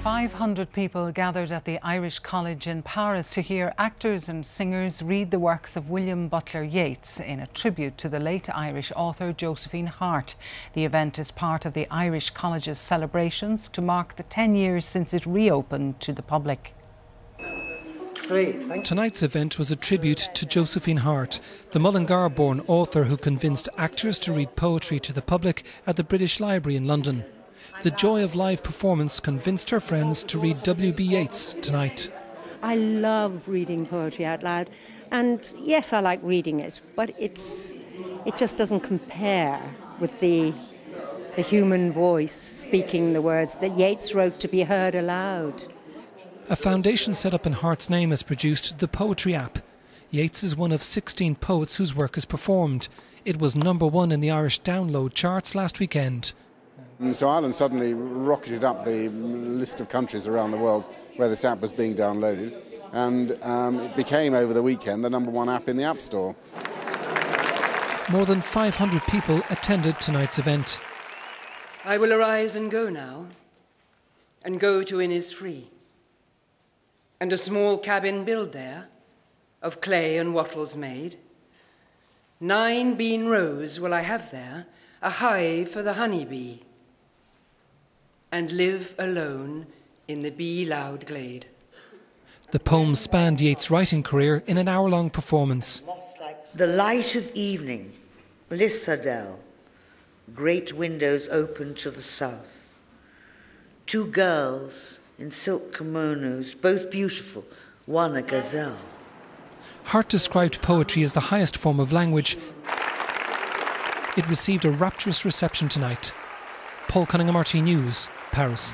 500 people gathered at the Irish College in Paris to hear actors and singers read the works of William Butler Yeats in a tribute to the late Irish author Josephine Hart. The event is part of the Irish College's celebrations to mark the 10 years since it reopened to the public. Tonight's event was a tribute to Josephine Hart, the Mullingar-born author who convinced actors to read poetry to the public at the British Library in London. The joy of live performance convinced her friends to read W.B. Yeats tonight. I love reading poetry out loud, and yes, I like reading it, but it just doesn't compare with the human voice speaking the words that Yeats wrote to be heard aloud. A foundation set up in Hart's name has produced the Poetry app. Yeats is one of 16 poets whose work is performed. It was #1 in the Irish download charts last weekend. So Ireland suddenly rocketed up the list of countries around the world where this app was being downloaded, and it became over the weekend the #1 app in the App Store. More than 500 people attended tonight's event. I will arise and go now, and go to Innisfree, and a small cabin build there, of clay and wattles made. 9 bean rows will I have there, a hive for the honeybee, and live alone in the bee-loud glade. The poem spanned Yeats' writing career in an hour-long performance. The light of evening, Lissadell, great windows open to the south. 2 girls in silk kimonos, both beautiful, one a gazelle. Hart described poetry as the highest form of language. It received a rapturous reception tonight. Paul Cunningham, RT News, Paris.